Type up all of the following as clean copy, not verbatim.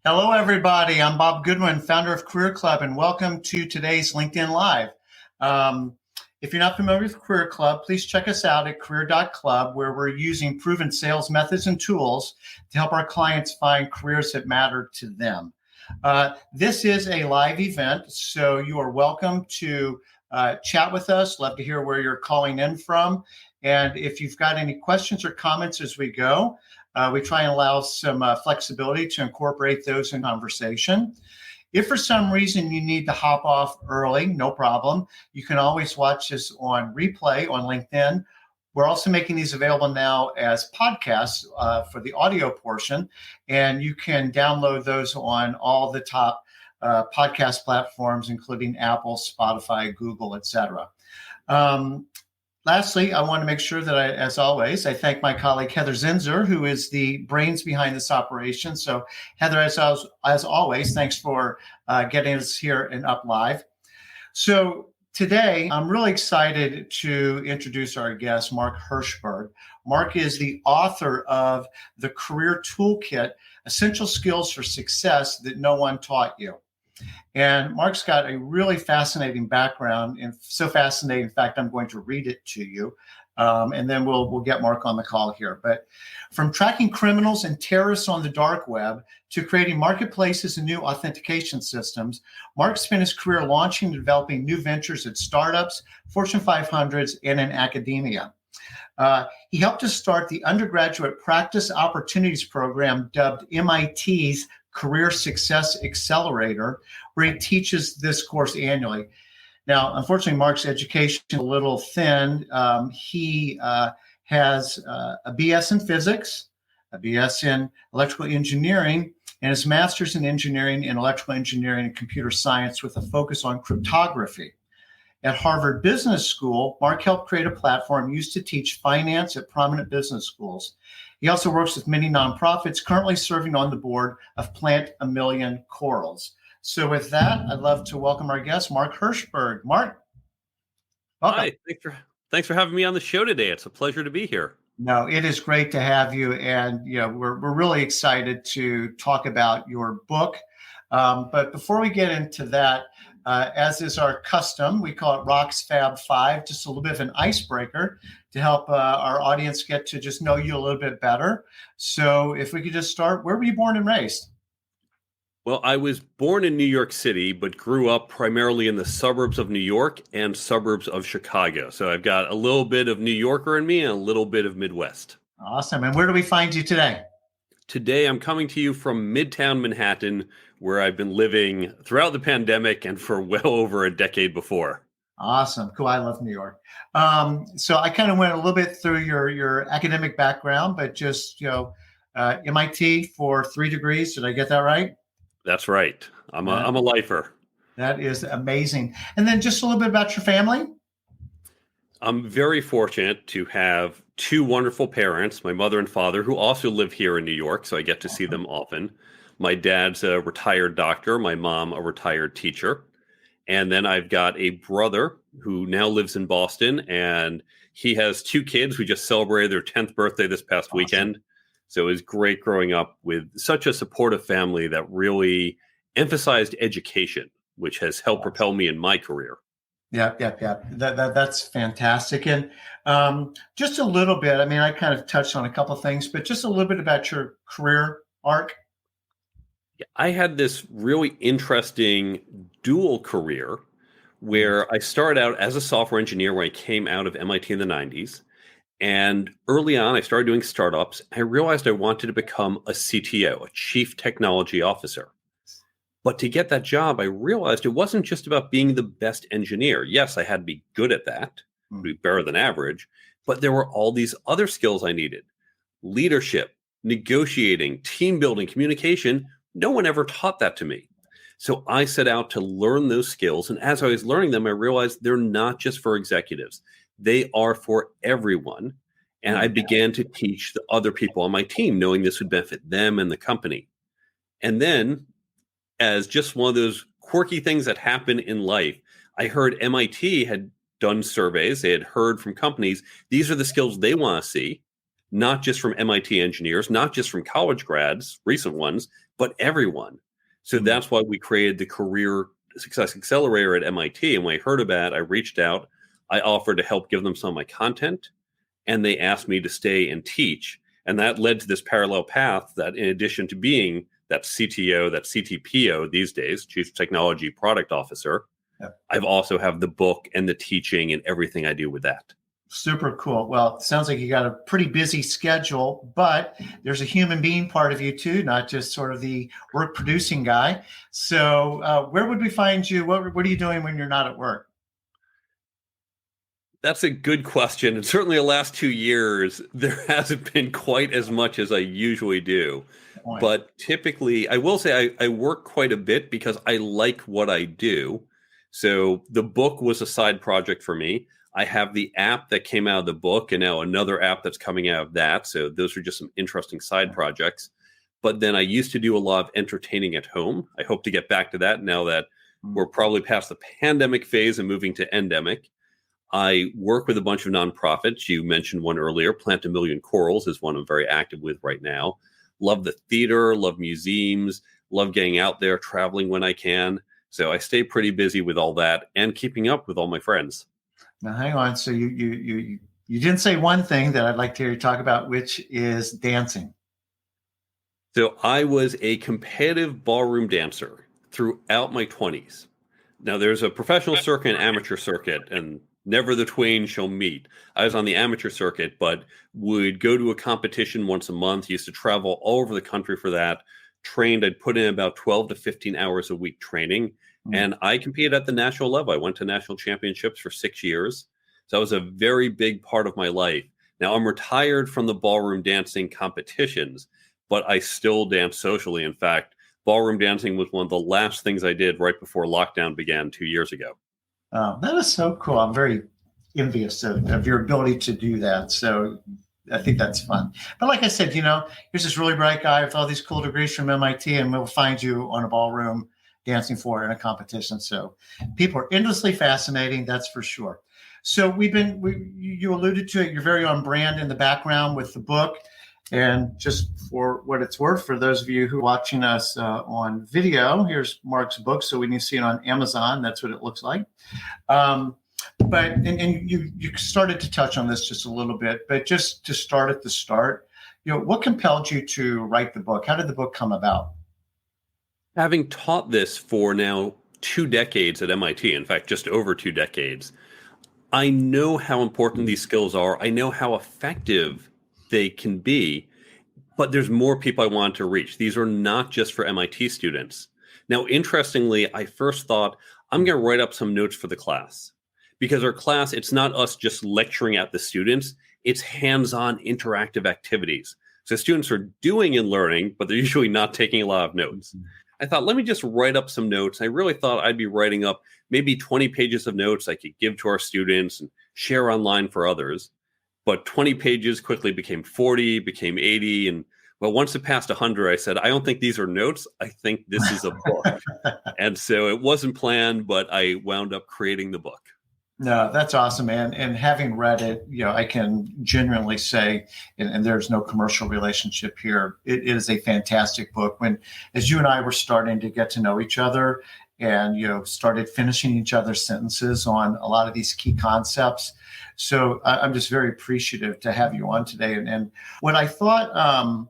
Hello, everybody. I'm Bob Goodwin, founder of Career Club, and welcome to today's LinkedIn Live. If you're not familiar with Career Club, please check us out at career.club, where we're using proven sales methods and tools to help our clients find careers that matter to them. This is a live event, so you are welcome to chat with us. Love to hear where you're calling in from. And if you've got any questions or comments as we go, we try and allow some flexibility to incorporate those in conversation. If for some reason you need to hop off early, no problem. You can always watch this on replay on LinkedIn. We're also making these available now as podcasts for the audio portion, and you can download those on all the top podcast platforms, including Apple, Spotify, Google, etc. Lastly, I want to make sure that as always, I thank my colleague Heather Zinzer, who is the brains behind this operation. So Heather, as always, thanks for getting us here and up live. So today, I'm really excited to introduce our guest, Mark Herschberg. Mark is the author of the Career Toolkit, Essential Skills for Success That No One Taught You. And Mark's got a really fascinating background, and so fascinating, in fact, I'm going to read it to you, and then we'll get Mark on the call here. But from tracking criminals and terrorists on the dark web to creating marketplaces and new authentication systems, Mark spent his career launching and developing new ventures at startups, Fortune 500s, and in academia. He helped to start the undergraduate practice opportunities program dubbed MIT's Career Success Accelerator, where he teaches this course annually. Now, unfortunately, Mark's education is a little thin. He has a BS in physics, a BS in electrical engineering, and his master's in engineering in electrical engineering and computer science with a focus on cryptography. At Harvard Business School, Mark helped create a platform used to teach finance at prominent business schools. He also works with many nonprofits, currently serving on the board of Plant a Million Corals. So with that, I'd love to welcome our guest, Mark Herschberg. Mark, welcome. Hi, thanks for having me on the show today. It's a pleasure to be here. No, it is great to have you. And we're really excited to talk about your book. But before we get into that, as is our custom, we call it Rock's Fab Five, just a little bit of an icebreaker to help our audience get to just know you a little bit better. So if we could just start, where were you born and raised? Well, I was born in New York City, but grew up primarily in the suburbs of New York and suburbs of Chicago. So I've got a little bit of New Yorker in me and a little bit of Midwest. Awesome. And where do we find you today? Today, I'm coming to you from Midtown Manhattan, where I've been living throughout the pandemic and for well over a decade before. Awesome. Cool. I love New York. So I kind of went a little bit through your academic background, but just, MIT for 3 degrees. Did I get that right? That's right. I'm a lifer. That is amazing. And then just a little bit about your family. I'm very fortunate to have 2 wonderful parents, my mother and father, who also live here in New York, so I get to see them often. My dad's a retired doctor, my mom a retired teacher. And then I've got a brother who now lives in Boston, and he has 2 kids who just celebrated their 10th birthday this past weekend. So it was great growing up with such a supportive family that really emphasized education, which has helped propel me in my career. Yeah. That's fantastic. And just a little bit, I mean, I kind of touched on a couple of things, but just a little bit about your career arc. I had this really interesting dual career where I started out as a software engineer when I came out of MIT in the 90s. And early on, I started doing startups. I realized I wanted to become a CTO, a chief technology officer. But to get that job, I realized it wasn't just about being the best engineer. Yes, I had to be good at that, be better than average, but there were all these other skills I needed. Leadership, negotiating, team building, communication. No one ever taught that to me. So I set out to learn those skills. And as I was learning them, I realized they're not just for executives. They are for everyone. And I began to teach the other people on my team, knowing this would benefit them and the company. And then, as just one of those quirky things that happen in life, I heard MIT had done surveys. They had heard from companies, these are the skills they want to see, not just from MIT engineers, not just from college grads, recent ones, but everyone. So that's why we created the Career Success Accelerator at MIT. And when I heard about it, I reached out. I offered to help give them some of my content, and they asked me to stay and teach. And that led to this parallel path that, in addition to being that CTO, that CTPO these days, Chief Technology Product Officer, I've also have the book and the teaching and everything I do with that. Super cool. Well, it sounds like you got a pretty busy schedule, but there's a human being part of you too, not just sort of the work producing guy. So where would we find you? What are you doing when you're not at work? That's a good question. And certainly the last 2 years, there hasn't been quite as much as I usually do. But typically, I will say I work quite a bit because I like what I do. So the book was a side project for me. I have the app that came out of the book and now another app that's coming out of that. So those are just some interesting side projects. But then I used to do a lot of entertaining at home. I hope to get back to that now that we're probably past the pandemic phase and moving to endemic. I work with a bunch of nonprofits. You mentioned one earlier. Plant a Million Corals is one I'm very active with right now. Love the theater, love museums, love getting out there, traveling when I can. So I stay pretty busy with all that and keeping up with all my friends. Now, hang on. So you didn't say one thing that I'd like to hear you talk about, which is dancing. So I was a competitive ballroom dancer throughout my 20s. Now, there's a professional circuit and amateur circuit, and never the twain shall meet. I was on the amateur circuit, but would go to a competition once a month, used to travel all over the country for that, trained. I'd put in about 12 to 15 hours a week training. And I competed at the national level. I went to national championships for 6 years. So that was a very big part of my life. Now I'm retired from the ballroom dancing competitions, but I still dance socially. In fact, ballroom dancing was one of the last things I did right before lockdown began 2 years ago. Oh, that is so cool. I'm very envious of your ability to do that. So I think that's fun. But like I said, here's this really bright guy with all these cool degrees from MIT, and we'll find you on a ballroom dancing floor in a competition. So people are endlessly fascinating, that's for sure. So you alluded to it, you're very on brand in the background with the book. And just for what it's worth, for those of you who are watching us on video, here's Mark's book. So when you see it on Amazon, that's what it looks like. But you started to touch on this just a little bit, but just to start at the start, what compelled you to write the book? How did the book come about? Having taught this for now 2 decades at MIT, in fact, just over 2 decades, I know how important these skills are. I know how effective they can be, but there's more people I want to reach. These are not just for MIT students. Now, interestingly, I first thought I'm going to write up some notes for the class because our class, it's not us just lecturing at the students. It's hands-on interactive activities. So students are doing and learning, but they're usually not taking a lot of notes. I thought, let me just write up some notes. I really thought I'd be writing up maybe 20 pages of notes I could give to our students and share online for others. But 20 pages quickly became 40, became 80. And well, once it passed 100, I said, I don't think these are notes. I think this is a book. And so it wasn't planned, but I wound up creating the book. No, that's awesome, man. And having read it, I can genuinely say, and there's no commercial relationship here, it is a fantastic book. As you and I were starting to get to know each other and, started finishing each other's sentences on a lot of these key concepts. So I'm just very appreciative to have you on today. And what I thought,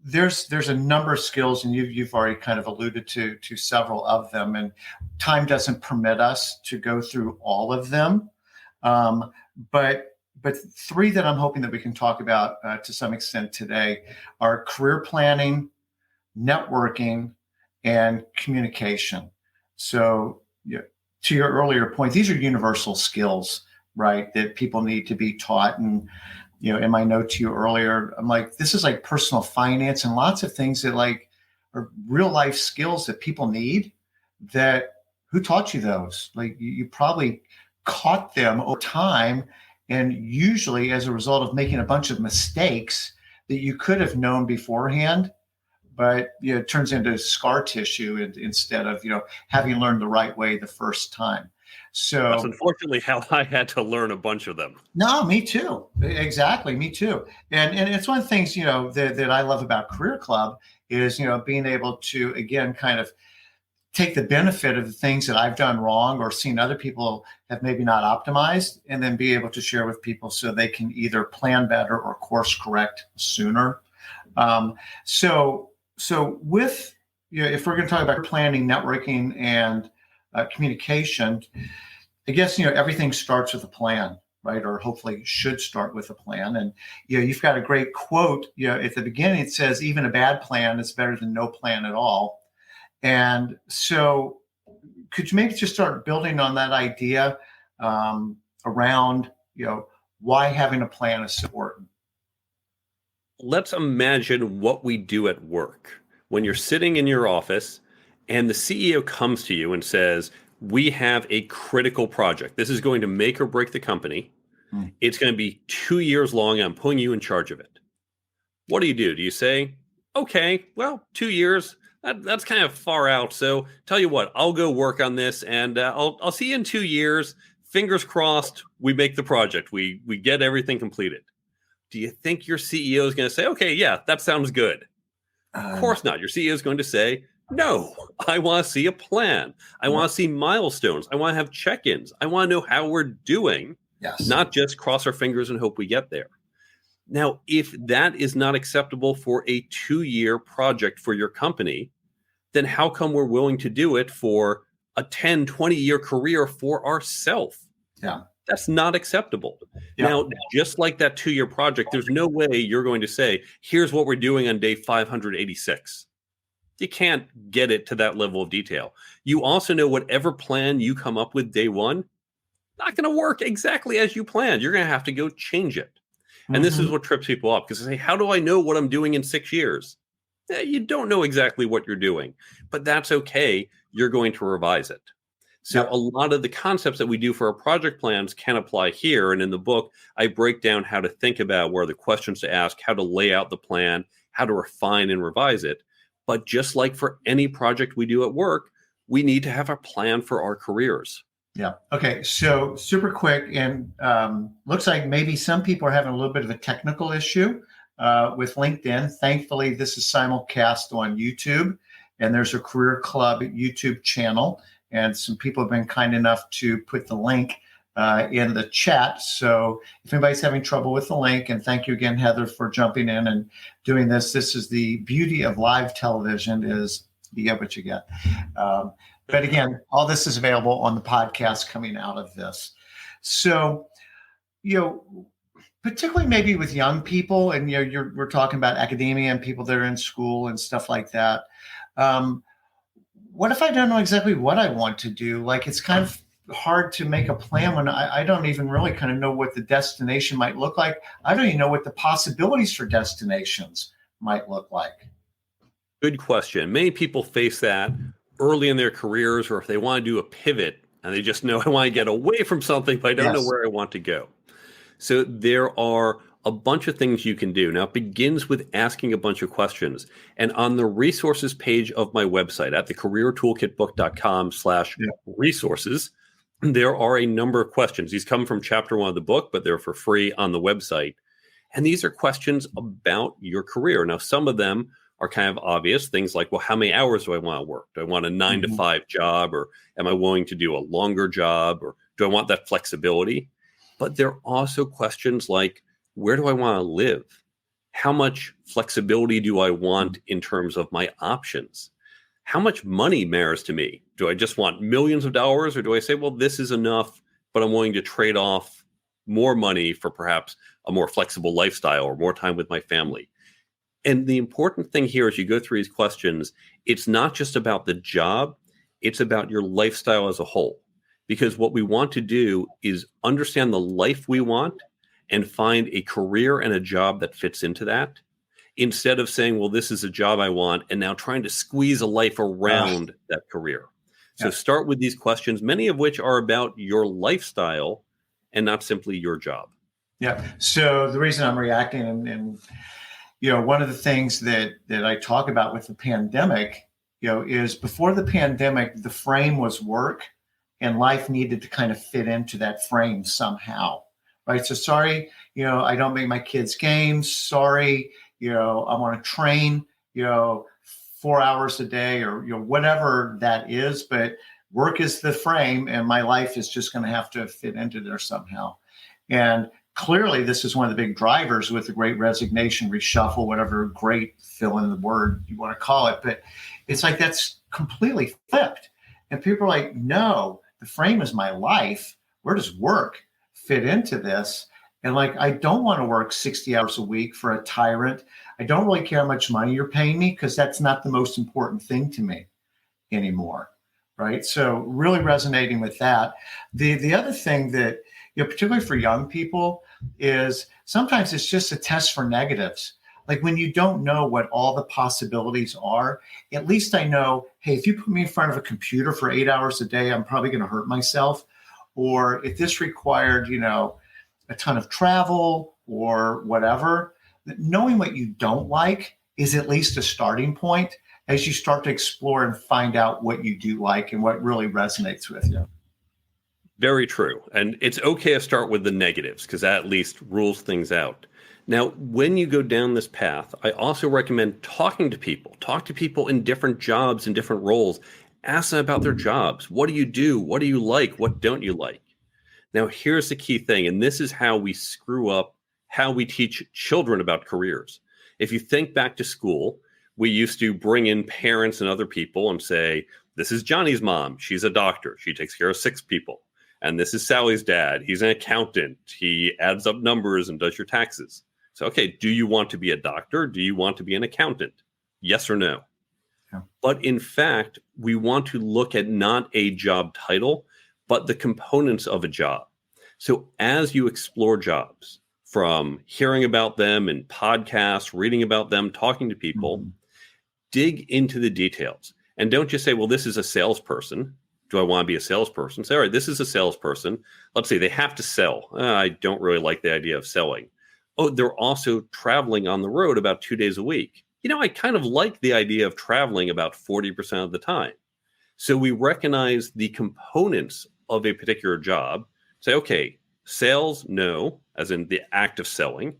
there's a number of skills, and you've already kind of alluded to several of them, and time doesn't permit us to go through all of them. But 3 that I'm hoping that we can talk about to some extent today are career planning, networking, and communication. So to your earlier point, these are universal skills, right, that people need to be taught. And in my note to you earlier, I'm like, this is like personal finance and lots of things that are real life skills that people need. That who taught you those? Like you probably caught them over time, and usually as a result of making a bunch of mistakes that you could have known beforehand, but it turns into scar tissue instead of having learned the right way the first time. So that's unfortunately how I had to learn a bunch of them. No, me too. Exactly. Me too. And it's one of the things, that I love about Career Club is, being able to, again, kind of take the benefit of the things that I've done wrong or seen other people have maybe not optimized, and then be able to share with people so they can either plan better or course correct sooner. So with, if we're going to talk about planning, networking, and communication, I guess, everything starts with a plan, right? Or hopefully should start with a plan. And, you've got a great quote, at the beginning, it says, even a bad plan is better than no plan at all. And so could you maybe just start building on that idea around, why having a plan is so important? Let's imagine what we do at work. When you're sitting in your office and the CEO comes to you and says, we have a critical project. This is going to make or break the company. It's going to be 2 years long. I'm putting you in charge of it. What do? Do you say, okay, well, 2 years, that's kind of far out. So tell you what, I'll go work on this, and I'll see you in 2 years. Fingers crossed, we make the project. We get everything completed. Do you think your CEO is going to say, okay, yeah, that sounds good? Of course not. Your CEO is going to say, no, I want to see a plan. I want to see milestones. I want to have check-ins. I want to know how we're doing, not just cross our fingers and hope we get there. Now, if that is not acceptable for a 2-year project for your company, then how come we're willing to do it for a 10, 20-year career for ourselves? Yeah. That's not acceptable. Yeah. Now, just like that 2-year project, there's no way you're going to say, here's what we're doing on day 586. You can't get it to that level of detail. You also know whatever plan you come up with day one, not going to work exactly as you planned. You're going to have to go change it. And this is what trips people up, because they say, how do I know what I'm doing in 6 years? You don't know exactly what you're doing, but that's okay. You're going to revise it. So a lot of the concepts that we do for our project plans can apply here. And in the book, I break down how to think about where the questions to ask, how to lay out the plan, how to refine and revise it. But just like for any project we do at work, we need to have a plan for our careers. Yeah. Okay. So super quick, and looks like maybe some people are having a little bit of a technical issue with LinkedIn. Thankfully, this is simulcast on YouTube, and there's a Career Club YouTube channel. And some people have been kind enough to put the link in the chat. So if anybody's having trouble with the link, and thank you again, Heather, for jumping in and doing this. This is the beauty of live television, is you get what you get. But again, all this is available on the podcast coming out of this. So, particularly maybe with young people, and we're talking about academia and people that are in school and stuff like that. What if I don't know exactly what I want to do? Like, it's kind of hard to make a plan when I don't even really kind of know what the destination might look like. I don't even know what the possibilities for destinations might look like. Good question. Many people face that early in their careers, or if they want to do a pivot and they just know, I want to get away from something, but I don't know where I want to go. So there are a bunch of things you can do. Now, it begins with asking a bunch of questions. And on the resources page of my website at thecareertoolkitbook.com/resources, there are a number of questions. These come from chapter 1 of the book, but they're for free on the website. And these are questions about your career. Now, some of them are kind of obvious. Things like, well, how many hours do I want to work? Do I want a 9 to 5 job, or am I willing to do a longer job, or do I want that flexibility? But there are also questions like, where do I want to live? How much flexibility do I want in terms of my options? How much money matters to me? Do I just want millions of dollars, or do I say, well, this is enough, but I'm willing to trade off more money for perhaps a more flexible lifestyle or more time with my family? And the important thing here, as you go through these questions, it's not just about the job, it's about your lifestyle as a whole. Because what we want to do is understand the life we want and find a career and a job that fits into that, instead of saying, well, this is a job I want, and now trying to squeeze a life around that career. So start with these questions, many of which are about your lifestyle and not simply your job. Yeah. So the reason I'm reacting, and one of the things that I talk about with the pandemic, is before the pandemic, the frame was work, and life needed to kind of fit into that frame somehow. Right. So sorry, I don't make my kids games. Sorry, I want to train, 4 hours a day or whatever that is, but work is the frame and my life is just going to have to fit into there somehow. And clearly this is one of the big drivers with the great resignation, reshuffle, whatever great fill in the word you want to call it. But it's like that's completely flipped. And people are like, no, the frame is my life. Where does work fit into this? And like, I don't want to work 60 hours a week for a tyrant. I don't really care how much money you're paying me because that's not the most important thing to me anymore. Right. So really resonating with that. The other thing that, particularly for young people, is sometimes it's just a test for negatives. Like when you don't know what all the possibilities are, at least I know, hey, if you put me in front of a computer for 8 hours a day, I'm probably going to hurt myself. Or if this required, a ton of travel or whatever, knowing what you don't like is at least a starting point as you start to explore and find out what you do like and what really resonates with you. Very true. And it's okay to start with the negatives because that at least rules things out. Now, when you go down this path, I also recommend talking to people. Talk to people in different jobs and different roles. Ask them about their jobs. What do you do? What do you like? What don't you like? Now, here's the key thing, and this is how we screw up how we teach children about careers. If you think back to school, we used to bring in parents and other people and say, this is Johnny's mom. She's a doctor. She takes care of 6 people. And this is Sally's dad. He's an accountant. He adds up numbers and does your taxes. So, okay, do you want to be a doctor? Do you want to be an accountant? Yes or no? Yeah. But in fact, we want to look at not a job title, but the components of a job. So as you explore jobs, from hearing about them in podcasts, reading about them, talking to people, dig into the details. And don't just say, well, this is a salesperson. Do I want to be a salesperson? Say, all right, this is a salesperson. Let's say they have to sell. I don't really like the idea of selling. Oh, they're also traveling on the road about 2 days a week. I kind of like the idea of traveling about 40% of the time. So we recognize the components of a particular job. Say, okay, sales, no, as in the act of selling.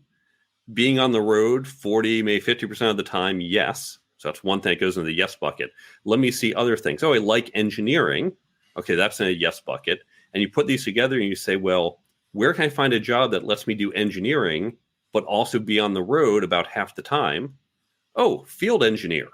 Being on the road 40, maybe 50% of the time, yes. So that's one thing that goes into the yes bucket. Let me see other things. Oh, I like engineering. Okay, that's in a yes bucket. And you put these together and you say, well, where can I find a job that lets me do engineering, but also be on the road about half the time? Oh, field engineer.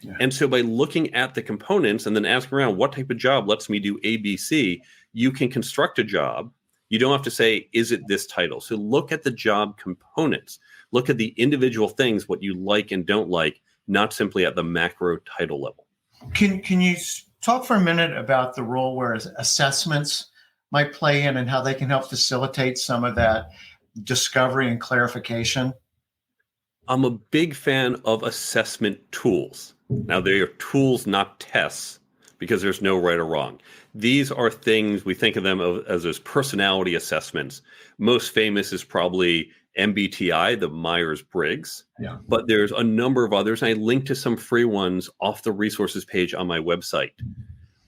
Yeah. And so by looking at the components and then asking around what type of job lets me do A, B, C, you can construct a job. You don't have to say, is it this title? So look at the job components. Look at the individual things, what you like and don't like, not simply at the macro title level. Can you talk for a minute about the role where assessments might play in and how they can help facilitate some of that discovery and clarification? I'm a big fan of assessment tools. Now, they are tools, not tests, because there's no right or wrong. These are things, we think of them as those personality assessments. Most famous is probably MBTI, the Myers-Briggs. Yeah. But there's a number of others. And I link to some free ones off the resources page on my website.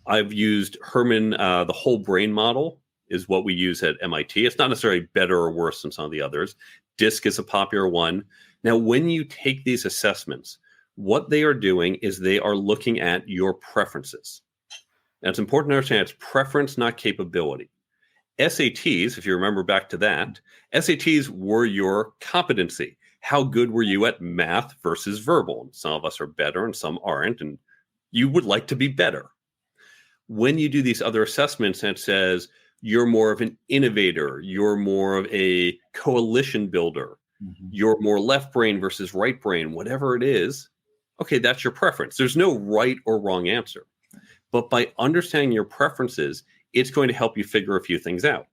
I've used Herman, the whole brain model is what we use at MIT. It's not necessarily better or worse than some of the others. DISC is a popular one. Now, when you take these assessments, what they are doing is they are looking at your preferences. Now, it's important to understand it's preference, not capability. SATs, if you remember back to that, SATs were your competency. How good were you at math versus verbal? Some of us are better and some aren't, and you would like to be better. When you do these other assessments and it says you're more of an innovator, you're more of a coalition builder, you're more left brain versus right brain, whatever it is, okay, that's your preference. There's no right or wrong answer. But by understanding your preferences, it's going to help you figure a few things out.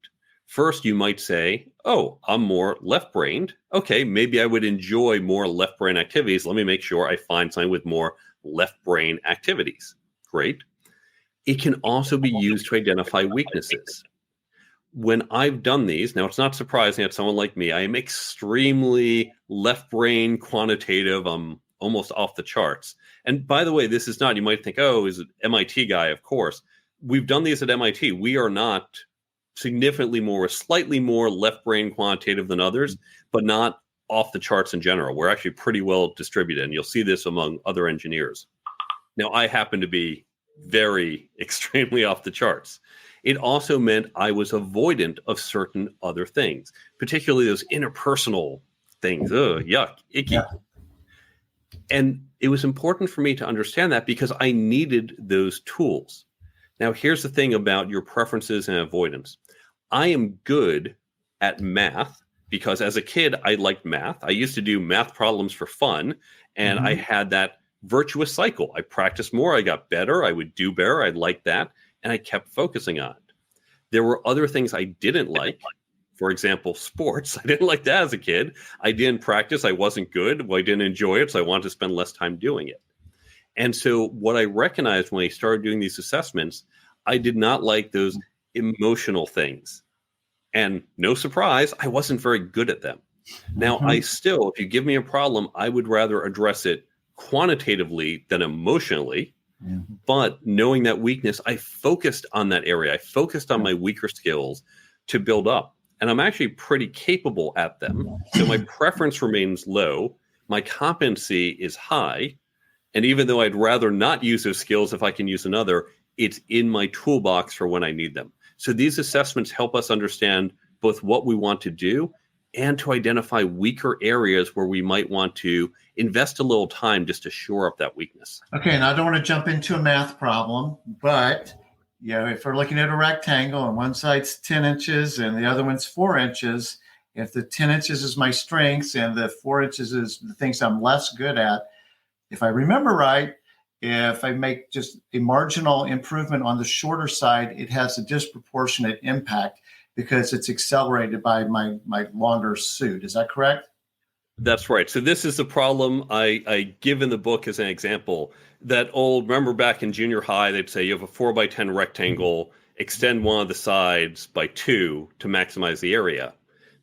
First, you might say, oh, I'm more left-brained. Okay, maybe I would enjoy more left-brain activities. Let me make sure I find something with more left-brain activities. Great. It can also be used to identify weaknesses. When I've done these, now it's not surprising that someone like me, I am extremely left-brain quantitative. I'm almost off the charts. And by the way, this is not, you might think, oh, is it MIT guy? Of course. We've done these at MIT. We are not significantly more, slightly more left brain quantitative than others, but not off the charts in general. We're actually pretty well distributed, and you'll see this among other engineers. Now, I happen to be very extremely off the charts. It also meant I was avoidant of certain other things, particularly those interpersonal things. Ugh, yuck, icky. Yeah. And it was important for me to understand that because I needed those tools. Now, here's the thing about your preferences and avoidance. I am good at math because as a kid, I liked math. I used to do math problems for fun, and I had that virtuous cycle. I practiced more, I got better, I would do better, I liked that, and I kept focusing on it. There were other things I didn't like. For example, sports. I didn't like that as a kid. I didn't practice. I wasn't good. Well, I didn't enjoy it, so I wanted to spend less time doing it. And so what I recognized when I started doing these assessments, I did not like those emotional things. And no surprise, I wasn't very good at them. Now, I still, if you give me a problem, I would rather address it quantitatively than emotionally. But knowing that weakness, I focused on that area. I focused on my weaker skills to build up. And I'm actually pretty capable at them. So my preference remains low. My competency is high. And even though I'd rather not use those skills if I can use another, it's in my toolbox for when I need them. So these assessments help us understand both what we want to do and to identify weaker areas where we might want to invest a little time just to shore up that weakness. Okay, and I don't want to jump into a math problem, but if we're looking at a rectangle and one side's 10 inches and the other one's 4 inches, if the 10 inches is my strengths and the 4 inches is the things I'm less good at, if I remember right, if I make just a marginal improvement on the shorter side, it has a disproportionate impact because it's accelerated by my longer suit. Is that correct? That's right. So this is the problem I give in the book as an example. Remember back in junior high, they'd say you have a 4x10 rectangle, extend one of the sides by 2 to maximize the area.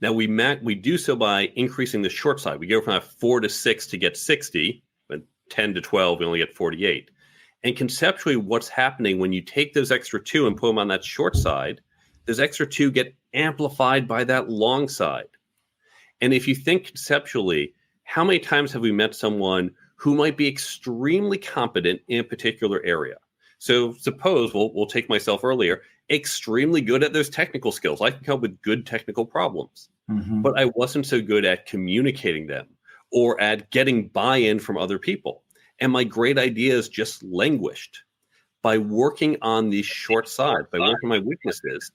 Now we do so by increasing the short side. We go from 4 to 6 to get 60, but 10 to 12, we only get 48. And conceptually, what's happening when you take those extra 2 and put them on that short side, those extra 2 get amplified by that long side. And if you think conceptually, how many times have we met someone who might be extremely competent in a particular area? So suppose, we'll take myself earlier, extremely good at those technical skills. I can come up with good technical problems, but I wasn't so good at communicating them or at getting buy-in from other people. And my great ideas just languished. By working on the short side, by working on my weaknesses,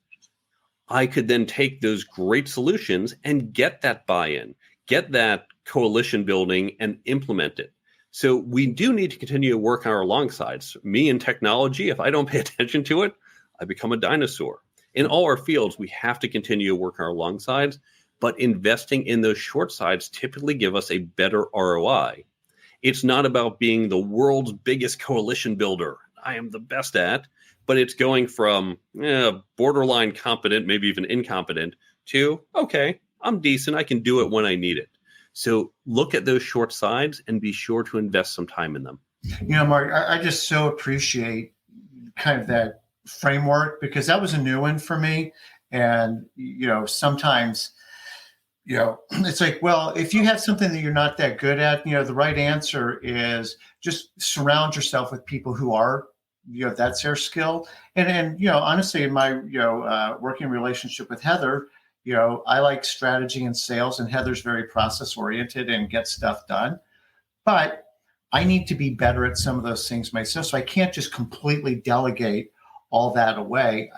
I could then take those great solutions and get that buy-in, get that coalition building and implement it. So we do need to continue to work on our long sides. Me in technology, if I don't pay attention to it, I become a dinosaur. In all our fields, we have to continue to work on our long sides, but investing in those short sides typically give us a better ROI. It's not about being the world's biggest coalition builder. I am the best at, but it's going from borderline competent, maybe even incompetent, to, okay, I'm decent. I can do it when I need it. So look at those short sides and be sure to invest some time in them. Mark, I just so appreciate kind of that framework because that was a new one for me. And, sometimes, it's like, well, if you have something that you're not that good at, the right answer is just surround yourself with people who are, that's their skill. And honestly, in my, working relationship with Heather, I like strategy and sales, and Heather's very process oriented and gets stuff done. But I need to be better at some of those things myself. So I can't just completely delegate all that away.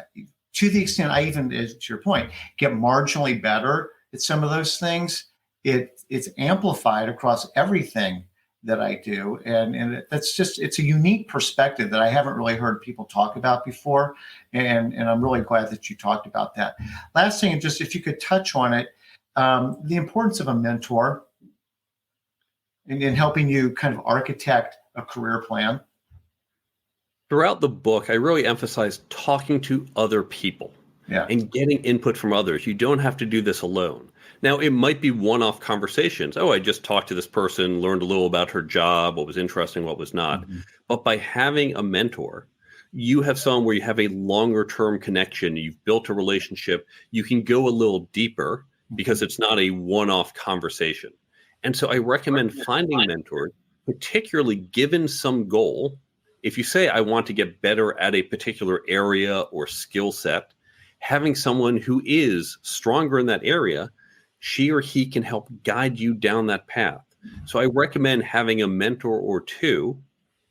To the extent I even, to your point, get marginally better at some of those things, it's amplified across everything that I do. And that's just, it's a unique perspective that I haven't really heard people talk about before. And I'm really glad that you talked about that. Last thing, just if you could touch on it, the importance of a mentor in helping you kind of architect a career plan. Throughout the book, I really emphasize talking to other people and getting input from others. You don't have to do this alone. Now, it might be one-off conversations. Oh, I just talked to this person, learned a little about her job, what was interesting, what was not. But by having a mentor, you have someone where you have a longer-term connection. You've built a relationship. You can go a little deeper because it's not a one-off conversation. And so I recommend finding mentors, particularly given some goal. If you say, I want to get better at a particular area or skill set, having someone who is stronger in that area, she or he can help guide you down that path. So I recommend having a mentor or two.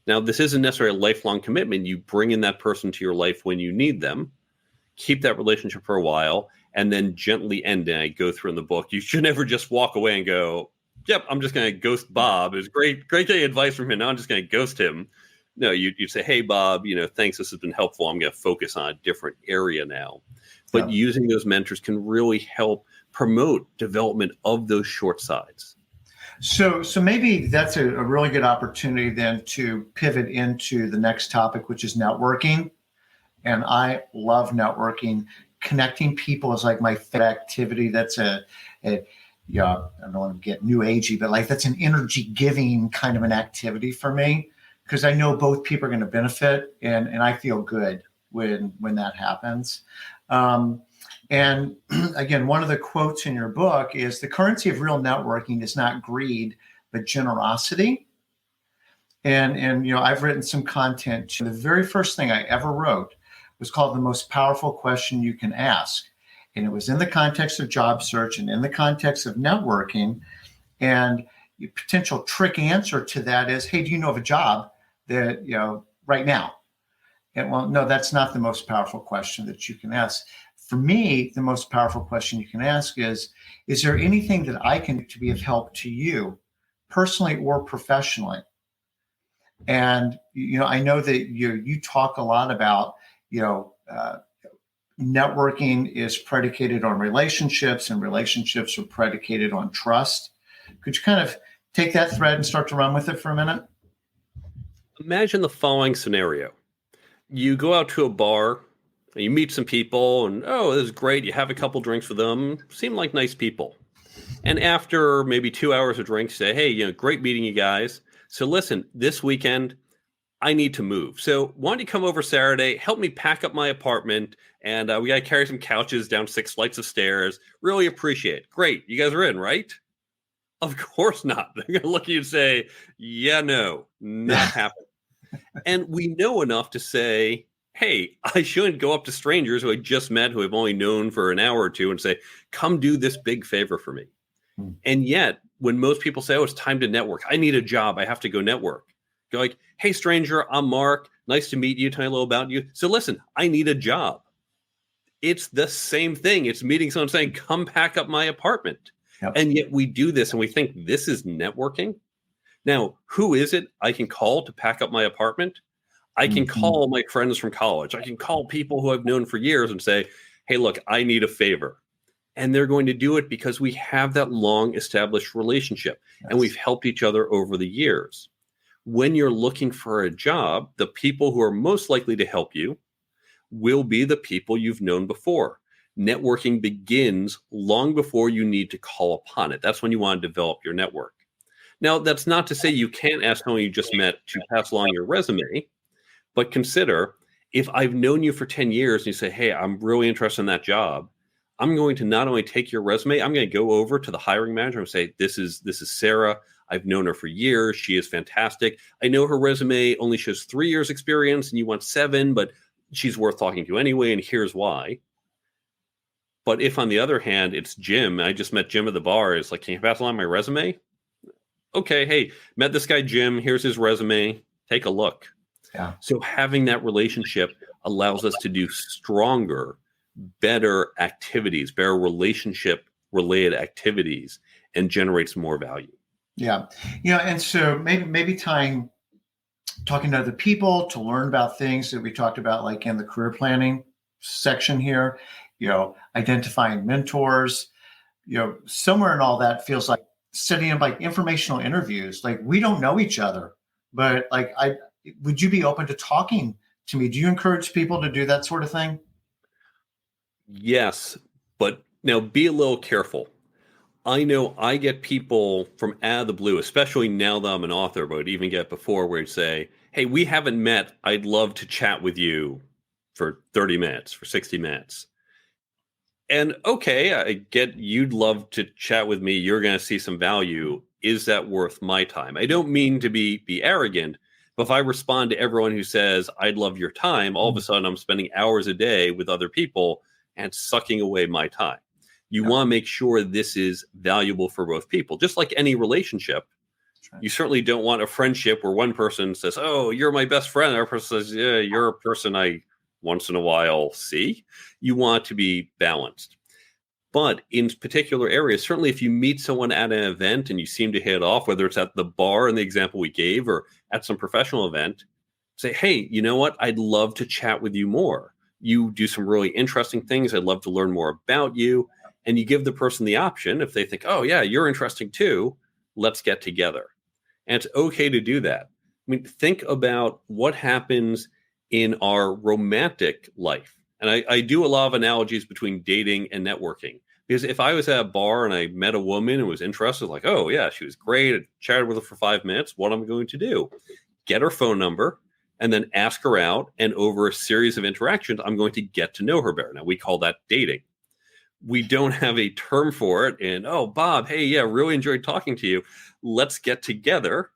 Now, this isn't necessarily a lifelong commitment. You bring in that person to your life when you need them, keep that relationship for a while, and then gently end it. I go through in the book. You should never just walk away and go, yep, I'm just going to ghost Bob. It was great getting advice from him. Now I'm just going to ghost him. No, you say, hey, Bob, thanks. This has been helpful. I'm going to focus on a different area now. But using those mentors can really help promote development of those short sides. So maybe that's a really good opportunity then to pivot into the next topic, which is networking. And I love networking. Connecting people is like my favorite activity. That's I don't want to get new agey, but like that's an energy giving kind of an activity for me, because I know both people are going to benefit, and I feel good when that happens. And again, one of the quotes in your book is, the currency of real networking is not greed, but generosity. And I've written some content. The very first thing I ever wrote was called The Most Powerful Question You Can Ask. And it was in the context of job search and in the context of networking. And the potential trick answer to that is, hey, do you know of a job that, right now? And well, no, that's not the most powerful question that you can ask. For me, the most powerful question you can ask is there anything that I can do to be of help to you personally or professionally? And, I know that you talk a lot about, networking is predicated on relationships, and relationships are predicated on trust. Could you kind of take that thread and start to run with it for a minute? Imagine the following scenario. You go out to a bar, and you meet some people, and, oh, this is great. You have a couple drinks with them. Seem like nice people. And after maybe 2 hours of drinks, say, hey, great meeting you guys. So listen, this weekend, I need to move. So why don't you come over Saturday, help me pack up my apartment, and we got to carry some couches down 6 flights of stairs. Really appreciate it. Great. You guys are in, right? Of course not. They're going to look at you and say, yeah, no, not happening. And we know enough to say, hey, I shouldn't go up to strangers who I just met, who I've only known for an hour or two, and say, come do this big favor for me. And yet, when most people say, oh, it's time to network, I need a job, I have to go network. Go like, hey, stranger, I'm Mark. Nice to meet you. Tell me a little about you. So listen, I need a job. It's the same thing. It's meeting someone saying, come pack up my apartment. Yep. And yet we do this and we think this is networking. Now, who is it I can call to pack up my apartment? I can call my friends from college. I can call people who I've known for years and say, hey, look, I need a favor. And they're going to do it because we have that long established relationship. Yes. And we've helped each other over the years. When you're looking for a job, the people who are most likely to help you will be the people you've known before. Networking begins long before you need to call upon it. That's when you want to develop your network. Now, that's not to say you can't ask someone you just met to pass along your resume, but consider, if I've known you for 10 years and you say, hey, I'm really interested in that job, I'm going to not only take your resume, I'm going to go over to the hiring manager and say, this is Sarah. I've known her for years. She is fantastic. I know her resume only shows 3 years experience and you want 7, but she's worth talking to anyway, and here's why. But if, on the other hand, it's Jim, I just met Jim at the bar, it's like, can you pass along my resume? Okay, hey, met this guy Jim, here's his resume, take a look. Yeah. So having that relationship allows us to do stronger, better activities, better relationship-related activities, and generates more value. Yeah. And so maybe talking to other people to learn about things that we talked about, like in the career planning section here, identifying mentors, somewhere in all that feels like setting up like informational interviews. Like, we don't know each other, but like, would you be open to talking to me? Do you encourage people to do that sort of thing? Yes, but now be a little careful. I know I get people from out of the blue, especially now that I'm an author, but I'd even get before, where you'd say, hey, we haven't met. I'd love to chat with you for 30 minutes, for 60 minutes. And okay, I get you'd love to chat with me. You're going to see some value. is that worth my time? I don't mean to be arrogant, but if I respond to everyone who says, I'd love your time, all of a sudden I'm spending hours a day with other people and sucking away my time. You want to make sure this is valuable for both people. Just like any relationship, you certainly don't want a friendship where one person says, oh, you're my best friend. The other person says, yeah, you're a person I once in a while see. You want to be balanced. But in particular areas, certainly if you meet someone at an event and you seem to hit it off, whether it's at the bar in the example we gave or at some professional event, say, hey, you know what? I'd love to chat with you more. You do some really interesting things. I'd love to learn more about you. And you give the person the option if they think, oh, yeah, you're interesting too. Let's get together. And it's okay to do that. I mean, think about what happens in our romantic life. And I do a lot of analogies between dating and networking. Because if I was at a bar and I met a woman and was interested, like, oh, yeah, she was great. I chatted with her for 5 minutes. What am I going to do? Get her phone number and then ask her out. And over a series of interactions, I'm going to get to know her better. Now, we call that dating. We don't have a term for it. And, oh, Bob, hey, yeah, really enjoyed talking to you. Let's get together.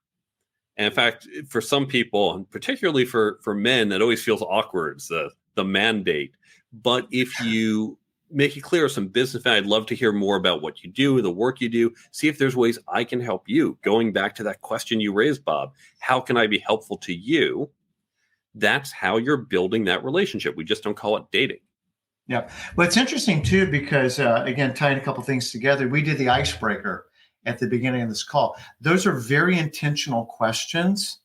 And in fact, for some people, and particularly for men, that always feels awkward. It's the mandate. But if you make it clear some business, I'd love to hear more about what you do, the work you do. See if there's ways I can help you. Going back to that question you raised, Bob, how can I be helpful to you? That's how you're building that relationship. We just don't call it dating. Yeah. Well, it's interesting too, because again, tying a couple things together, we did the icebreaker at the beginning of this call. Those are very intentional questions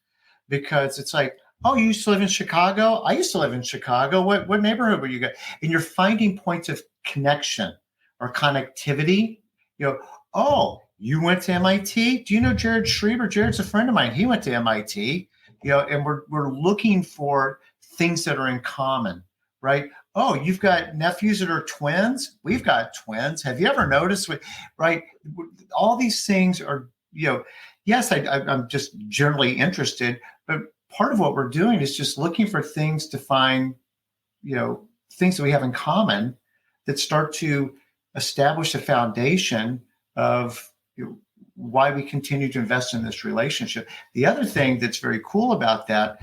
because it's like, oh, you used to live in Chicago? I used to live in Chicago. What neighborhood were you guys? And you're finding points of connection or connectivity. You know, oh, you went to MIT? Do you know Jared Schreiber? Jared's a friend of mine. He went to MIT. You know, and we're looking for things that are in common, right? Oh, you've got nephews that are twins. We've got twins. Have you ever noticed? Right? All these things are, you know, yes, I'm just generally interested, but part of what we're doing is just looking for things to find, you know, things that we have in common that start to establish a foundation of, you know, why we continue to invest in this relationship. The other thing that's very cool about that,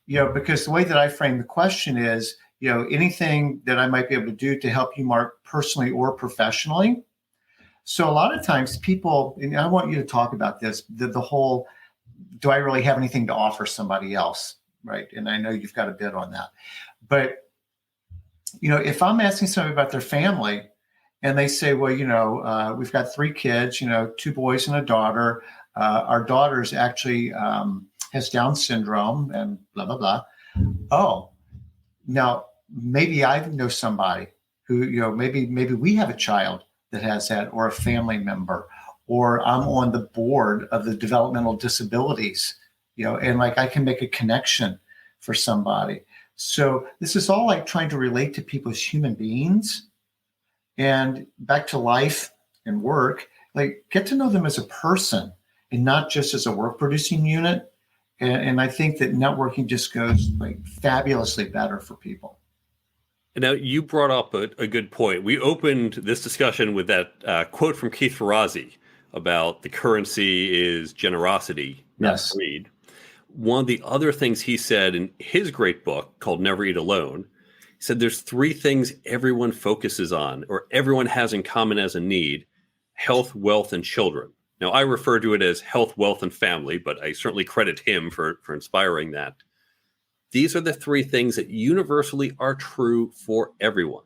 you know, because the way that I frame the question is, you know, anything that I might be able to do to help you, Mark, personally or professionally. So a lot of times people, and I want you to talk about this, the whole, do I really have anything to offer somebody else, right? And I know you've got a bit on that. But, you know, if I'm asking somebody about their family and they say, well, you know, we've got 3 kids, you know, 2 boys and a daughter. Our daughter's actually has Down syndrome and blah, blah, blah. Oh, now, maybe I know somebody who, you know, maybe we have a child that has that or a family member, or I'm on the board of the developmental disabilities, you know, and like I can make a connection for somebody. So this is all like trying to relate to people as human beings and back to life and work, like get to know them as a person and not just as a work producing unit. And I think that networking just goes like fabulously better for people. Now, you brought up a good point. We opened this discussion with that quote from Keith Ferrazzi about the currency is generosity, not greed. One of the other things he said in his great book called Never Eat Alone, he said there's 3 things everyone focuses on or everyone has in common as a need: health, wealth, and children. Now, I refer to it as health, wealth, and family, but I certainly credit him for inspiring that. These are the 3 things that universally are true for everyone.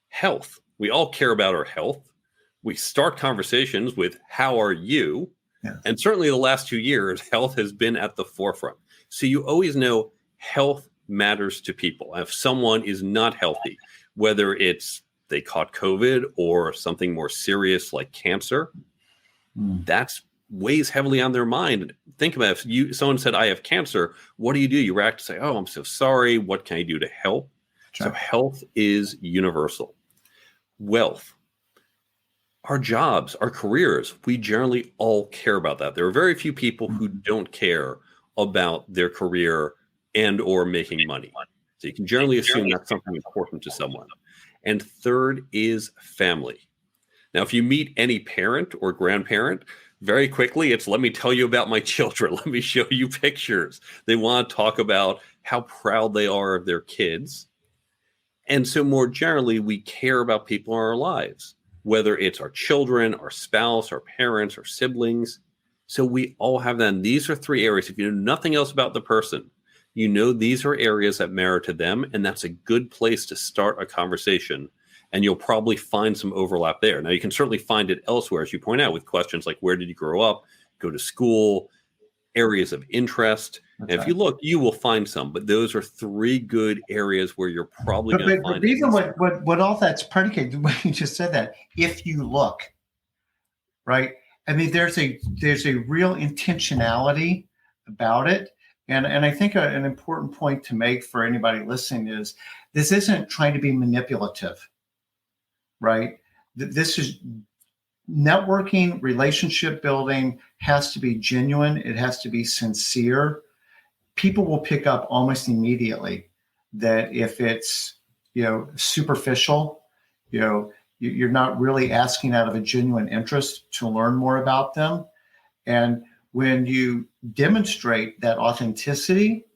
Health. We all care about our health. We start conversations with, how are you? Yes. And certainly the last 2 years, health has been at the forefront. So you always know health matters to people. If someone is not healthy, whether it's they caught COVID or something more serious like cancer, that's weighs heavily on their mind. Think about if someone said, I have cancer, what do? You react to say, oh, I'm so sorry. What can I do to help? Sure. So health is universal. Wealth, our jobs, our careers, we generally all care about that. There are very few people who don't care about their career and or making money. So you can generally assume that's something important to someone. And third is family. Now, if you meet any parent or grandparent, very quickly, it's let me tell you about my children. Let me show you pictures. They want to talk about how proud they are of their kids. And so more generally, we care about people in our lives, whether it's our children, our spouse, our parents, our siblings. So we all have that. And these are three areas. If you know nothing else about the person, you know these are areas that matter to them. And that's a good place to start a conversation. And you'll probably find some overlap there. Now, you can certainly find it elsewhere, as you point out, with questions like where did you grow up, go to school, areas of interest. And if you look, you will find some, but those are three good areas where you're probably going to find. But even what all that's predicated, when you just said that, if you look, right? I mean, there's a real intentionality about it. And I think an important point to make for anybody listening is this isn't trying to be manipulative, right? This is networking, relationship building has to be genuine. It has to be sincere. People will pick up almost immediately that if it's, superficial, you're not really asking out of a genuine interest to learn more about them. And when you demonstrate that authenticity,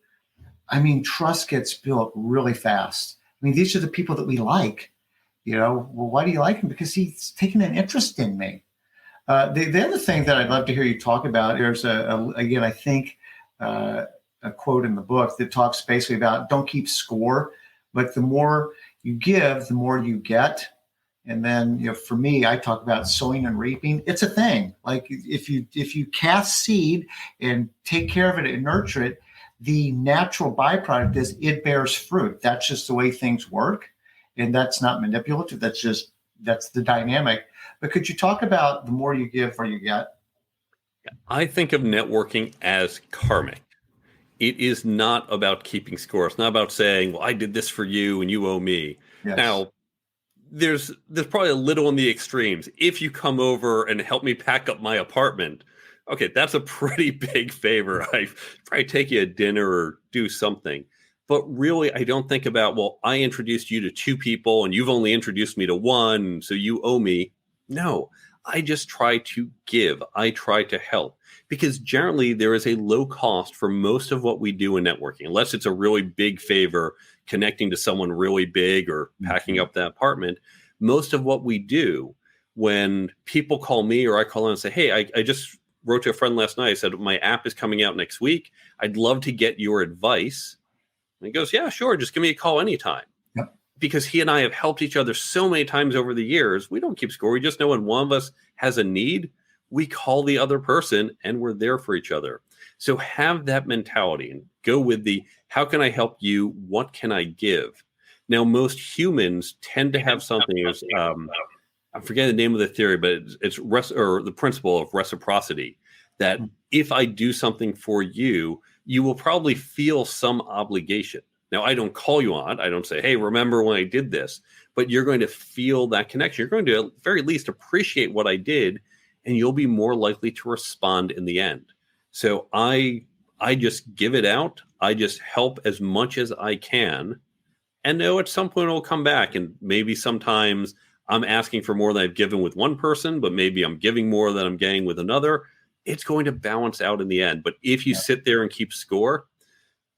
I mean, trust gets built really fast. I mean, these are the people that we like. Well, why do you like him? Because he's taken an interest in me. The other thing that I'd love to hear you talk about, there's again, I think a quote in the book that talks basically about don't keep score, but the more you give, the more you get. And then, for me, I talk about sowing and reaping. It's a thing. Like if you cast seed and take care of it and nurture it, the natural byproduct is it bears fruit. That's just the way things work. And that's not manipulative. That's the dynamic. But could you talk about the more you give, more you get? I think of networking as karmic. It is not about keeping score. It's not about saying, well, I did this for you and you owe me. Yes. Now, there's probably a little on the extremes. If you come over and help me pack up my apartment, okay, that's a pretty big favor. I probably take you a dinner or do something. But really, I don't think about, well, I introduced you to two people and you've only introduced me to one, so you owe me. No, I just try to give. I try to help. Because generally, there is a low cost for most of what we do in networking, unless it's a really big favor, connecting to someone really big or packing up that apartment. Most of what we do, when people call me or I call in and say, hey, I just wrote to a friend last night. I said, my app is coming out next week. I'd love to get your advice. And he goes, yeah, sure. Just give me a call anytime. Yep. Because he and I have helped each other so many times over the years. We don't keep score. We just know when one of us has a need, we call the other person and we're there for each other. So have that mentality and go with the, how can I help you? What can I give? Now, most humans tend to have something, I forget the name of the theory, but it's the principle of reciprocity, that if I do something for you, you will probably feel some obligation. Now, I don't call you on it. I don't say, hey, remember when I did this, but you're going to feel that connection. You're going to at very least appreciate what I did, and you'll be more likely to respond in the end. So I just give it out. I just help as much as I can, and know at some point it'll come back. And maybe sometimes I'm asking for more than I've given with one person, but maybe I'm giving more than I'm getting with another. It's going to balance out in the end. But if you sit there and keep score,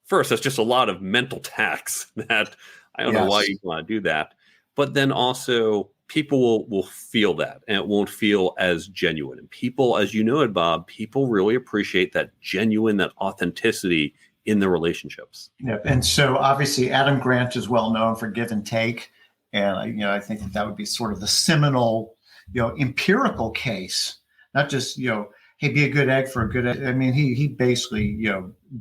first, that's just a lot of mental tax that I don't know why you want to do that. But then also people will feel that, and it won't feel as genuine. And people, as you know it, Bob, people really appreciate that genuine, that authenticity in the relationships. Yeah. And so obviously Adam Grant is well known for give and take. And, I think that would be sort of the seminal, empirical case, not just, hey, be a good egg for a good egg. I mean, he basically,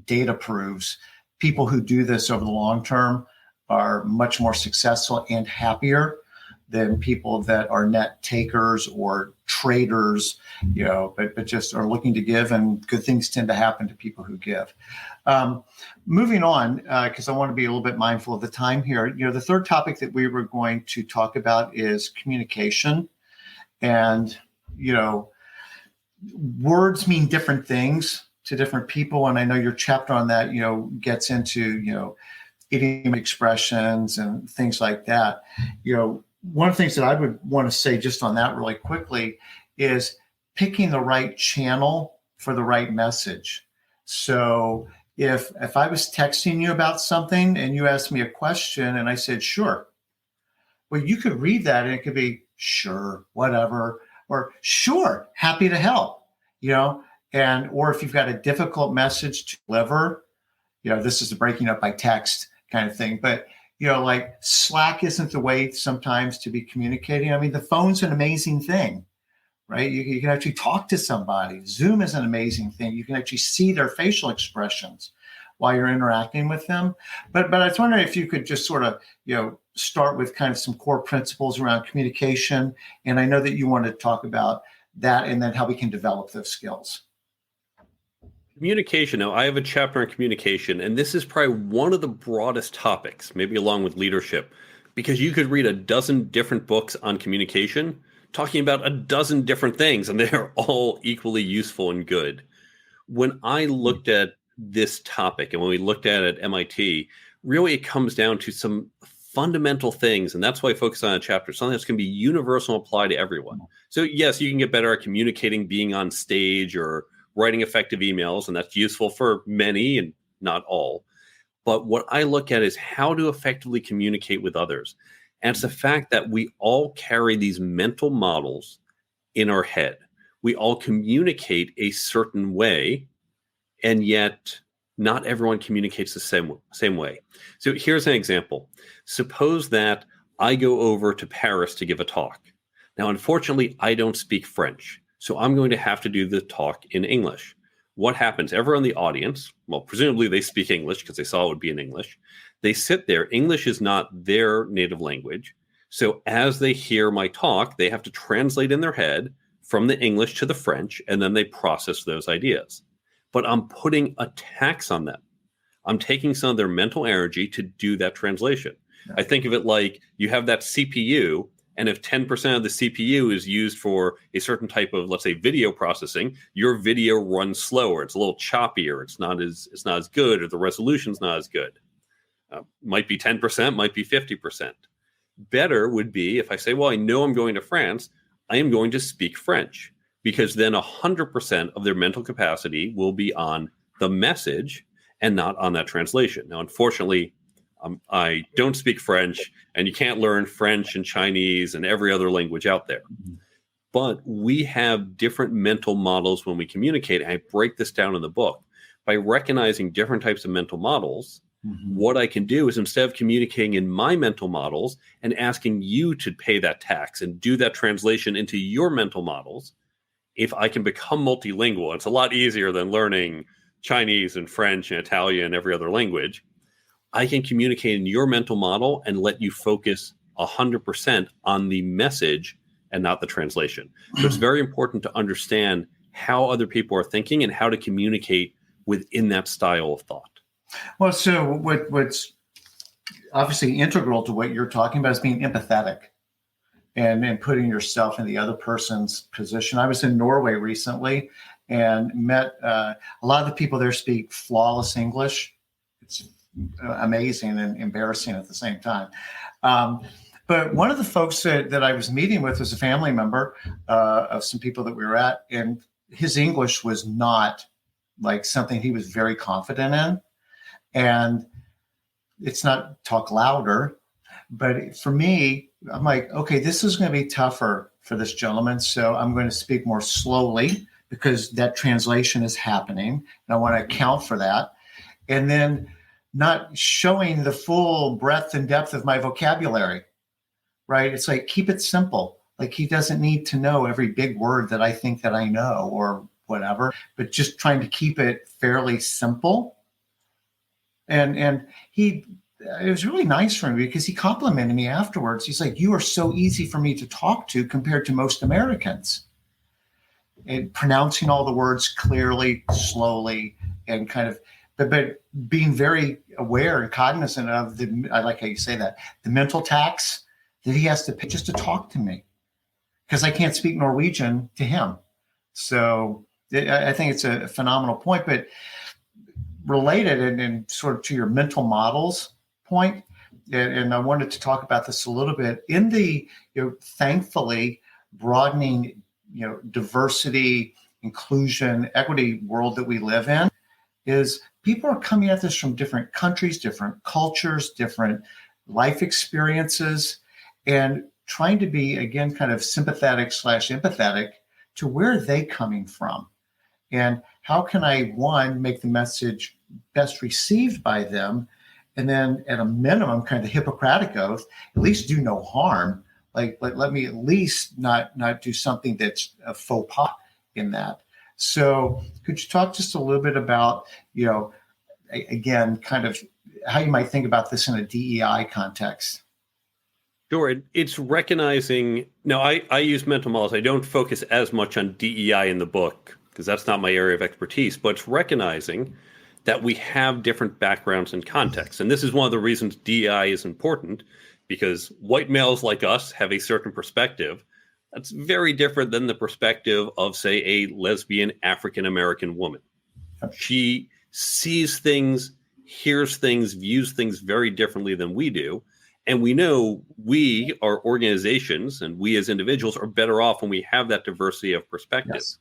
data proves people who do this over the long term are much more successful and happier than people that are net takers or traders, but just are looking to give, and good things tend to happen to people who give. Moving on, because I want to be a little bit mindful of the time here. The third topic that we were going to talk about is communication. And, words mean different things to different people. And I know your chapter on that, gets into, idiom expressions and things like that. One of the things that I would want to say just on that really quickly is picking the right channel for the right message. So if I was texting you about something and you asked me a question and I said, sure, well, you could read that and it could be sure, whatever, or sure, happy to help, and or if you've got a difficult message to deliver, this is the breaking up by text kind of thing. But, like Slack isn't the way sometimes to be communicating. I mean, the phone's an amazing thing, right? You can actually talk to somebody. Zoom is an amazing thing. You can actually see their facial expressions while you're interacting with them. But I was wondering if you could just sort of, start with kind of some core principles around communication. And I know that you want to talk about that and then how we can develop those skills. Communication. Now, I have a chapter on communication, and this is probably one of the broadest topics, maybe along with leadership, because you could read a dozen different books on communication talking about a dozen different things, and they're all equally useful and good. When I looked at this topic and when we looked at it at MIT, really it comes down to some fundamental things, and that's why I focus on a chapter, something that's going to be universal and apply to everyone. So yes, you can get better at communicating, being on stage or writing effective emails, and that's useful for many and not all. But what I look at is how to effectively communicate with others. And it's the fact that we all carry these mental models in our head. We all communicate a certain way, and yet not everyone communicates the same way. So here's an example. Suppose that I go over to Paris to give a talk. Now, unfortunately, I don't speak French, so I'm going to have to do the talk in English. What happens? Everyone in the audience, well, presumably they speak English because they saw it would be in English. They sit there. English is not their native language. So as they hear my talk, they have to translate in their head from the English to the French, and then they process those ideas. But I'm putting a tax on them. I'm taking some of their mental energy to do that translation. Yeah. I think of it like you have that CPU, and if 10% of the CPU is used for a certain type of, let's say, video processing, your video runs slower. It's a little choppier. It's not as good, or the resolution's not as good. Might be 10%, might be 50%. Better would be if I say, well, I know I'm going to France, I am going to speak French, because then 100% of their mental capacity will be on the message and not on that translation. Now, unfortunately, I don't speak French, and you can't learn French and Chinese and every other language out there. But we have different mental models when we communicate. And I break this down in the book. By recognizing different types of mental models, what I can do is, instead of communicating in my mental models and asking you to pay that tax and do that translation into your mental models, if I can become multilingual, it's a lot easier than learning Chinese and French and Italian and every other language. I can communicate in your mental model and let you focus 100% on the message and not the translation. So it's very important to understand how other people are thinking and how to communicate within that style of thought. Well, so what's obviously integral to what you're talking about is being empathetic and putting yourself in the other person's position. I was in Norway recently and met a lot of the people there speak flawless English. It's amazing and embarrassing at the same time. But one of the folks that I was meeting with was a family member of some people that we were at, and his English was not like something he was very confident in. And it's not talk louder, but for me, I'm like, okay, this is going to be tougher for this gentleman. So I'm going to speak more slowly because that translation is happening. And I want to account for that. And then not showing the full breadth and depth of my vocabulary, right? It's like, keep it simple. Like, he doesn't need to know every big word that I think that I know or whatever, but just trying to keep it fairly simple. And it was really nice for me because he complimented me afterwards. He's like, you are so easy for me to talk to compared to most Americans. And pronouncing all the words clearly, slowly, and kind of, but being very aware and cognizant of I like how you say that, the mental tax that he has to pay just to talk to me, because I can't speak Norwegian to him. So I think it's a phenomenal point, but related and sort of to your mental models point, and I wanted to talk about this a little bit in the, thankfully broadening diversity, inclusion, equity world that we live in is people are coming at this from different countries, different cultures, different life experiences, and trying to be, again, kind of sympathetic / empathetic to where are they coming from. And how can I, one, make the message best received by them, and then at a minimum, kind of the Hippocratic oath, at least do no harm. Like let me at least not do something that's a faux pas in that. So could you talk just a little bit about, again, kind of how you might think about this in a DEI context? Sure. It's recognizing, now I use mental models. I don't focus as much on DEI in the book because that's not my area of expertise, but it's recognizing that we have different backgrounds and contexts. And this is one of the reasons DEI is important, because white males like us have a certain perspective that's very different than the perspective of, say, a lesbian African-American woman. She sees things, hears things, views things very differently than we do. And we know we, our organizations, and we as individuals are better off when we have that diversity of perspective. Yes.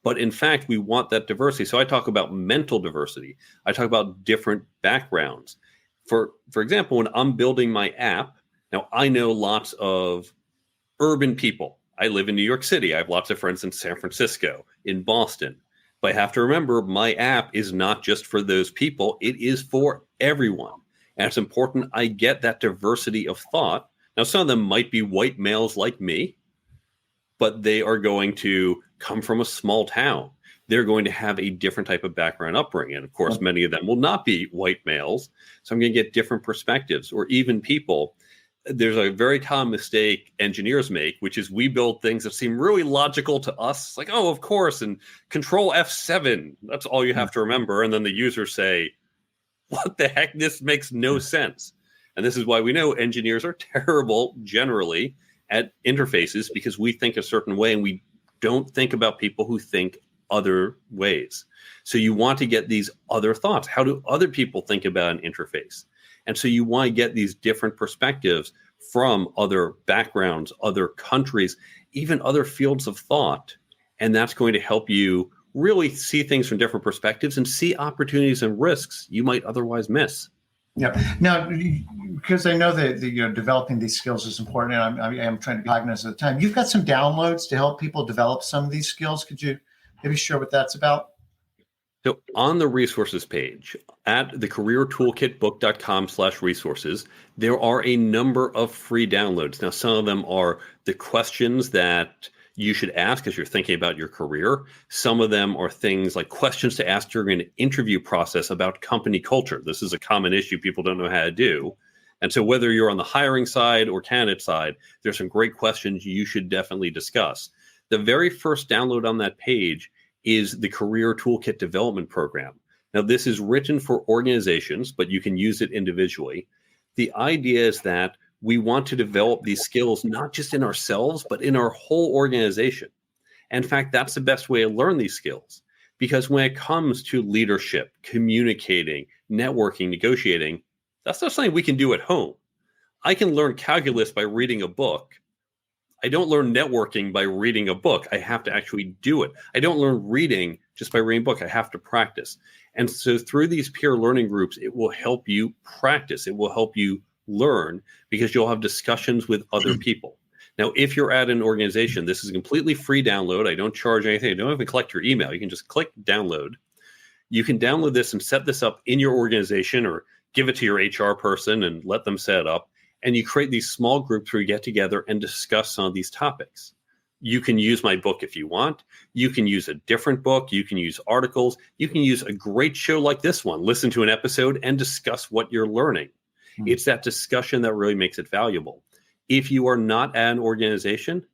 But in fact, we want that diversity. So I talk about mental diversity. I talk about different backgrounds. For example, when I'm building my app, now I know lots of urban people. I live in New York City. I have lots of friends in San Francisco, in Boston. But I have to remember my app is not just for those people. It is for everyone. And it's important I get that diversity of thought. Now, some of them might be white males like me, but they are going to come from a small town. They're going to have a different type of background upbringing. And of course, many of them will not be white males. So I'm going to get different perspectives, or even people. There's a very common mistake engineers make, which is we build things that seem really logical to us. It's like, oh, of course, and control F7. That's all you have to remember. And then the users say, what the heck? This makes no sense. And this is why we know engineers are terrible generally at interfaces, because we think a certain way and we don't think about people who think other ways. So you want to get these other thoughts. How do other people think about an interface? And so you want to get these different perspectives from other backgrounds, other countries, even other fields of thought. And that's going to help you really see things from different perspectives and see opportunities and risks you might otherwise miss. Yeah. Now, because I know that developing these skills is important, and I'm trying to be cognizant of the time. You've got some downloads to help people develop some of these skills. Could you maybe share what that's about? So on the resources page at thecareertoolkitbook.com/resources, there are a number of free downloads. Now, some of them are the questions that you should ask as you're thinking about your career. Some of them are things like questions to ask during an interview process about company culture. This is a common issue people don't know how to do. And so whether you're on the hiring side or candidate side, there's some great questions you should definitely discuss. The very first download on that page is the Career Toolkit Development Program. Now, this is written for organizations, but you can use it individually. The idea is that we want to develop these skills not just in ourselves, but in our whole organization. In fact, that's the best way to learn these skills, because when it comes to leadership, communicating, networking, negotiating, that's not something we can do at home. I can learn calculus by reading a book. I don't learn networking by reading a book. I have to actually do it. I don't learn reading just by reading a book. I have to practice. And so through these peer learning groups, it will help you practice. It will help you learn, because you'll have discussions with other people. Now, if you're at an organization, this is a completely free download. I don't charge anything. I don't even collect your email. You can just click download. You can download this and set this up in your organization, or give it to your HR person and let them set it up. And you create these small groups where you get together and discuss some of these topics. You can use my book if you want. You can use a different book. You can use articles. You can use a great show like this one. Listen to an episode and discuss what you're learning. It's that discussion that really makes it valuable. If you are not at an organization,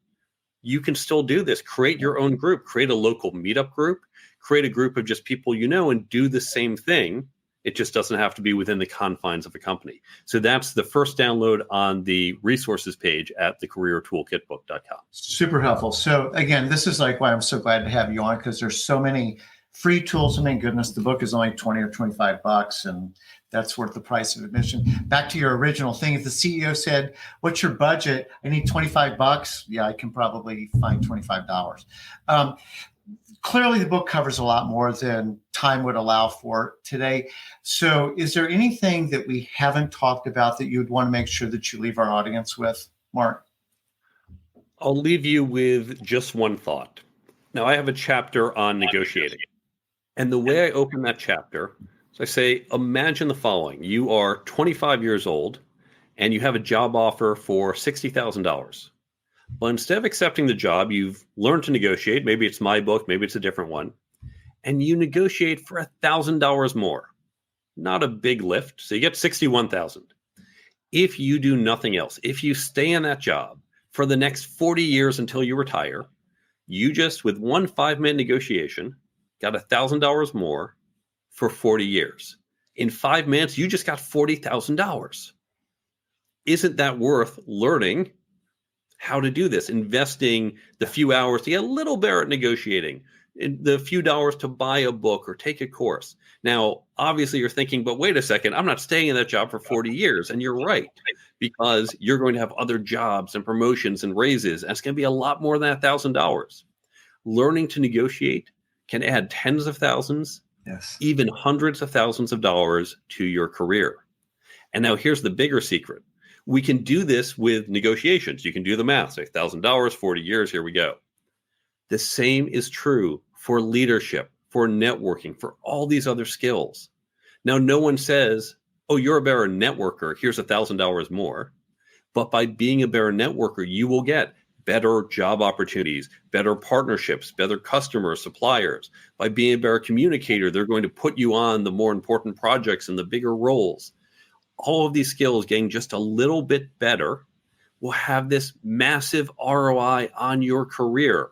you can still do this. Create your own group. Create a local meetup group. Create a group of just people you know and do the same thing. It just doesn't have to be within the confines of a company. So that's the first download on the resources page at thecareertoolkitbook.com. Super helpful. So again, this is like why I'm so glad to have you on, because there's so many free tools. I mean, goodness, the book is only 20 or $25, and that's worth the price of admission. Back to your original thing. If the CEO said, what's your budget? I need $25. Yeah, I can probably find $25. Clearly, the book covers a lot more than time would allow for today. So is there anything that we haven't talked about that you'd want to make sure that you leave our audience with, Mark? I'll leave you with just one thought. Now, I have a chapter on negotiating. And the way I open that chapter is I say, imagine the following. You are 25 years old and you have a job offer for $60,000. Well, instead of accepting the job, you've learned to negotiate. Maybe it's my book, maybe it's a different one. And you negotiate for $1,000 more. Not a big lift. So you get $61,000. If you do nothing else, if you stay in that job for the next 40 years until you retire, you just, with one 5-minute negotiation, got $1,000 more for 40 years. In 5 minutes, you just got $40,000. Isn't that worth learning how to do this, investing the few hours to get a little better at negotiating, the few dollars to buy a book or take a course? Now, obviously you're thinking, but wait a second, I'm not staying in that job for 40 years. And you're right, because you're going to have other jobs and promotions and raises, and it's going to be a lot more than $1,000. Learning to negotiate can add tens of thousands, yes, even hundreds of thousands of dollars to your career. And now here's the bigger secret. We can do this with negotiations. You can do the math, say $1,000, 40 years, here we go. The same is true for leadership, for networking, for all these other skills. Now, no one says, oh, you're a better networker, here's $1,000 more. But by being a better networker, you will get better job opportunities, better partnerships, better customers, suppliers. By being a better communicator, they're going to put you on the more important projects and the bigger roles. All of these skills getting just a little bit better will have this massive ROI on your career.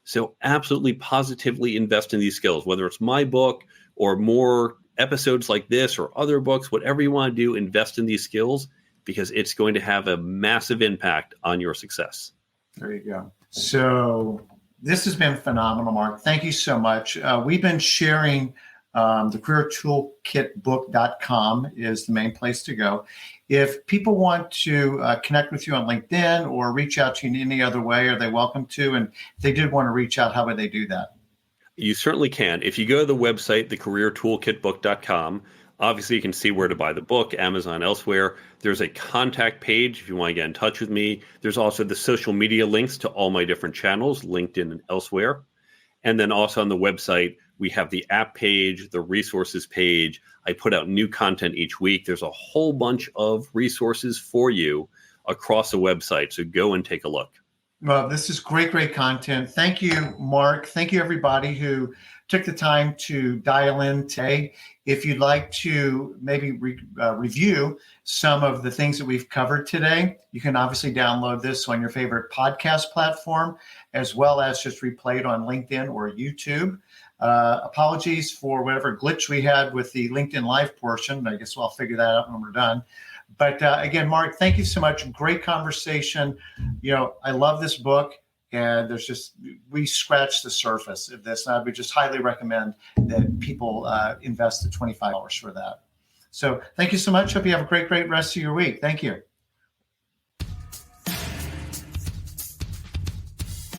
So absolutely positively invest in these skills, whether it's my book or more episodes like this or other books, whatever you want to do, invest in these skills because it's going to have a massive impact on your success. There you go. So this has been phenomenal, Mark. Thank you so much. We've been sharing the careertoolkitbook.com is the main place to go. If people want to connect with you on LinkedIn or reach out to you in any other way, are they welcome to? And if they did want to reach out, how would they do that? You certainly can. If you go to the website, thecareertoolkitbook.com, obviously you can see where to buy the book, Amazon, elsewhere. There's a contact page if you want to get in touch with me. There's also the social media links to all my different channels, LinkedIn and elsewhere. And then also on the website, we have the app page, the resources page. I put out new content each week. There's a whole bunch of resources for you across the website. So go and take a look. Well, this is great content. Thank you, Mark. Thank you, everybody who took the time to dial in today. If you'd like to maybe review some of the things that we've covered today, you can obviously download this on your favorite podcast platform, as well as just replay it on LinkedIn or YouTube. Apologies for whatever glitch we had with the LinkedIn Live portion. I guess I'll figure that out when we're done. But again, Mark, thank you so much. Great conversation. You know, I love this book, and we scratched the surface of this. And I would just highly recommend that people invest the $25 for that. So thank you so much. Hope you have a great rest of your week. Thank you.